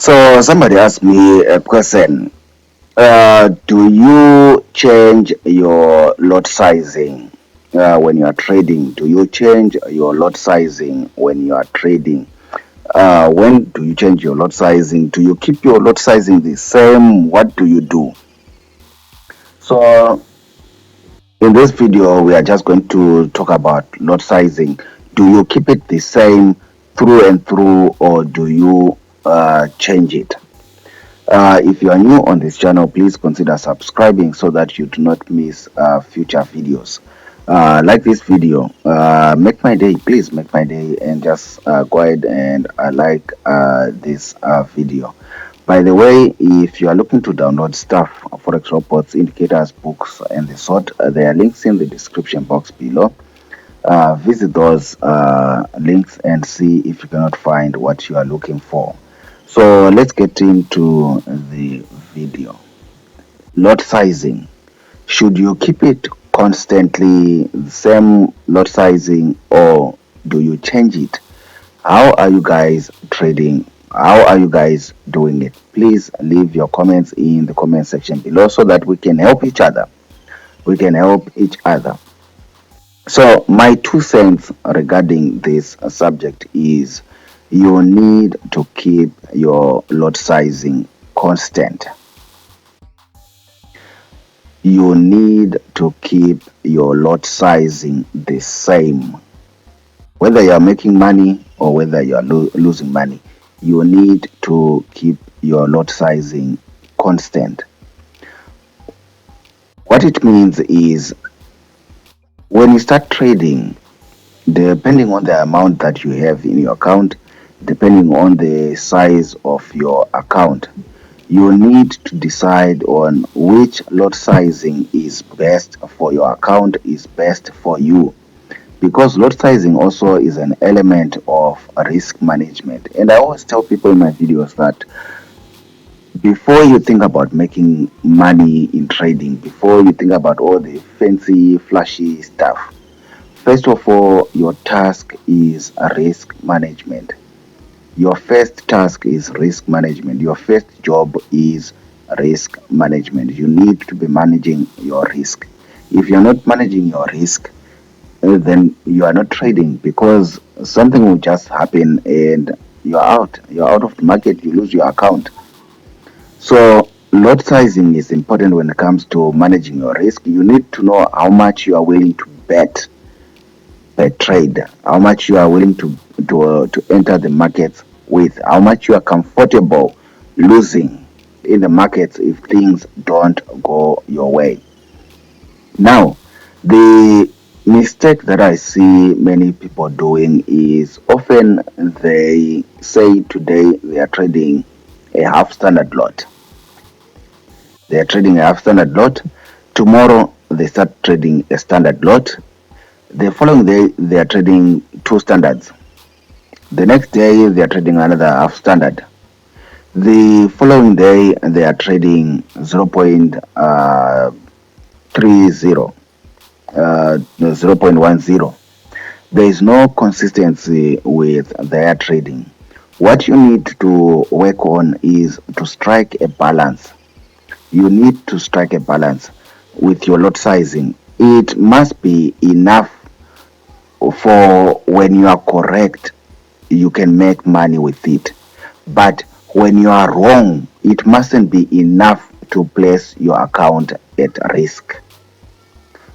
So somebody asked me a question. Do you change your lot sizing when you are trading? Do you change your lot sizing when you are trading? When do you change your lot sizing? Do you keep your lot sizing the same? What do you do? So in this video, we are just going to talk about lot sizing. Do you keep it the same through and through, or do you change it? If you are new on this channel, please consider subscribing so that you do not miss future videos. Like this video, make my day, please make my day, and just go ahead and like this video. By the way, if you are looking to download stuff, forex reports, indicators, books, and the sort, there are links in the description box below. Visit those links and see if you cannot find what you are looking for. So let's get into the video. Lot sizing. Should you keep it constantly the same lot sizing, or do you change it? How are you guys trading? How are you guys doing it? Please leave your comments in the comment section below so that we can help each other. We can help each other. So my 2 cents regarding this subject is you need to keep your lot sizing constant. You need to keep your lot sizing the same. Whether you are making money or whether you are losing money, you need to keep your lot sizing constant. What it means is when you start trading, depending on the amount that you have in your account, depending on the size of your account, you need to decide on which lot sizing is best for your account, is best for you, because lot sizing also is an element of risk management. And I always tell people in my videos that before you think about making money in trading, before you think about all the fancy flashy stuff, first of all, your task is risk management. Your first task is risk management. Your first job is risk management. You need to be managing your risk. If you're not managing your risk, then you are not trading, because something will just happen and you're out. You're out of the market. You lose your account. So lot sizing is important when it comes to managing your risk. You need to know how much you are willing to bet per trade, how much you are willing to enter the markets with, how much you are comfortable losing in the markets if things don't go your way. Now, the mistake that I see many people doing is often they say today they are trading a half standard lot. They are trading a half standard lot. Tomorrow they start trading a standard lot. The following day they are trading 2 standards. The next day they are trading another half standard. The following day they are trading 0.30, 0.10. There is no consistency with their trading. What you need to work on is to strike a balance. You need to strike a balance with your lot sizing. It must be enough for when you are correct, you can make money with it. But when you are wrong, it mustn't be enough to place your account at risk.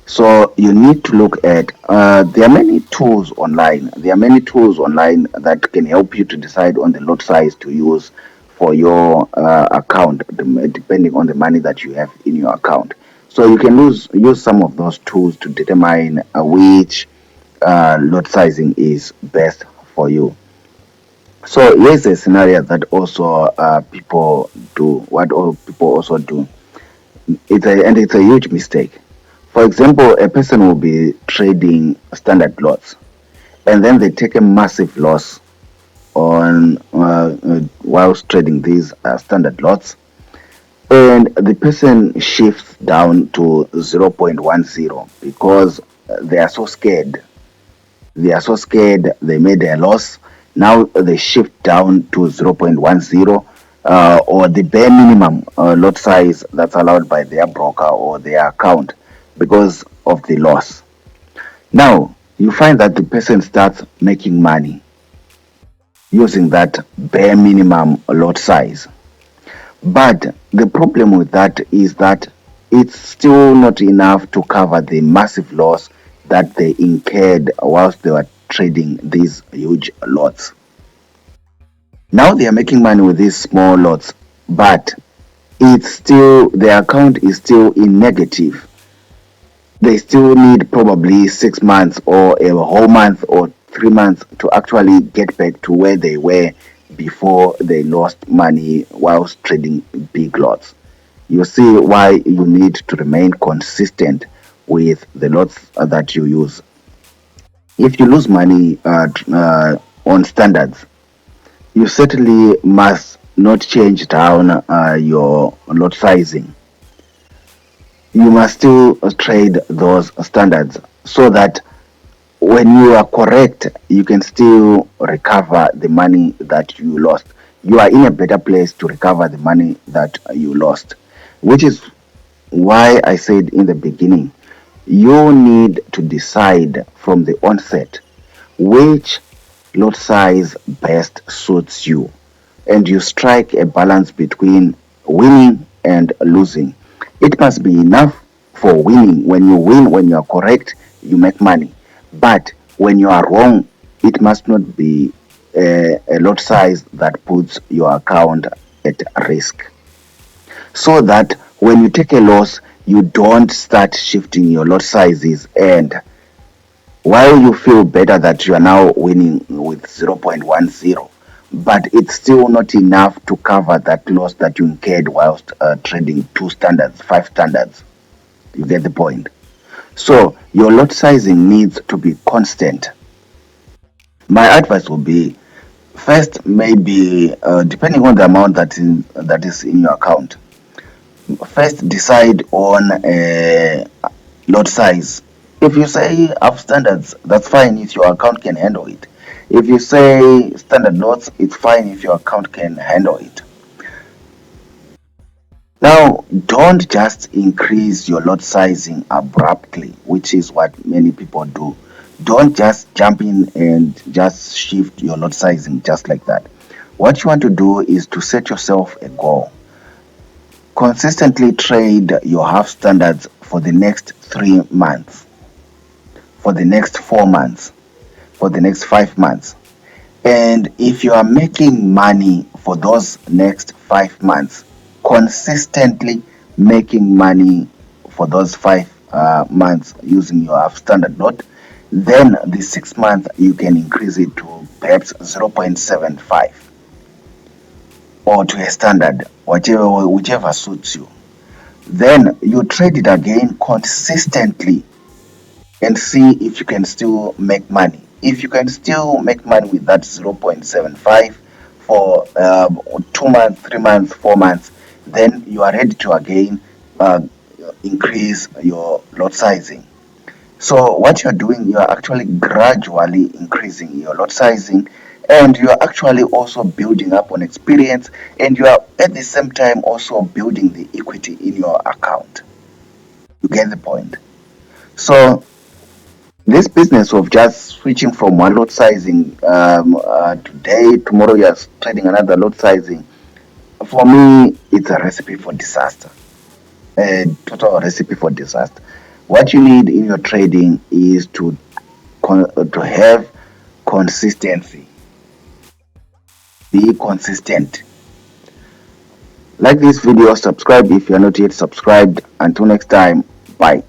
So you need to look at, there are many tools online. There are many tools online that can help you to decide on the lot size to use for your account, depending on the money that you have in your account. So you can use some of those tools to determine which lot sizing is best for you. So here's a scenario that also people do. What all people also do, it's a huge mistake. For example, a person will be trading standard lots, and then they take a massive loss on whilst trading these standard lots, and the person shifts down to 0.10 because they are so scared. They are so scared. They made a loss. Now they shift down to 0.10. or the bare minimum lot size that's allowed by their broker or their account because of the loss. Now, you find that the person starts making money using that bare minimum lot size. But the problem with that is that it's still not enough to cover the massive loss that they incurred whilst they were trading these huge lots. Now they are making money with these small lots, but it's still, their account is still in negative. They still need probably 6 months or a whole month or 3 months to actually get back to where they were before they lost money whilst trading big lots. You see why you need to remain consistent with the lots that you use. If you lose money on standards, you certainly must not change down your lot sizing. You must still trade those standards so that when you are correct, you can still recover the money that you lost. You are in a better place to recover the money that you lost, which is why I said in the beginning, you need to decide from the onset which lot size best suits you, and you strike a balance between winning and losing. It must be enough for winning. When you win, when you are correct, you make money. But when you are wrong, it must not be a lot size that puts your account at risk. So that when you take a loss, you don't start shifting your lot sizes, and while you feel better that you are now winning with 0.10, but it's still not enough to cover that loss that you incurred whilst trading 2 standards, 5 standards. You get the point. So your lot sizing needs to be constant. My advice would be, first, maybe depending on the amount that is in your account, first decide on a lot size. If you say half standards, that's fine if your account can handle it. If you say standard lots, it's fine if your account can handle it. Now, don't just increase your lot sizing abruptly, which is what many people do. Don't just jump in and just shift your lot sizing just like that. What you want to do is to set yourself a goal. Consistently trade your half standards for the next 3 months, for the next 4 months, for the next 5 months. And if you are making money for those next 5 months, consistently making money for those 5 months using your half standard lot, then the 6 month you can increase it to perhaps 0.75 or to a standard, whichever suits you. Then you trade it again consistently and see if you can still make money. If you can still make money with that 0.75 for 2 months, 3 months, 4 months, then you are ready to again increase your lot sizing. So what you're doing, you are actually gradually increasing your lot sizing, and you are actually also building up on experience, and you are at the same time also building the equity in your account. You get the point? So this business of just switching from one lot sizing today, tomorrow you're trading another lot sizing, for me, it's a recipe for disaster. A total recipe for disaster. What you need in your trading is to have consistency. Be consistent. Like this video, subscribe if you're not yet subscribed. Until next time, bye.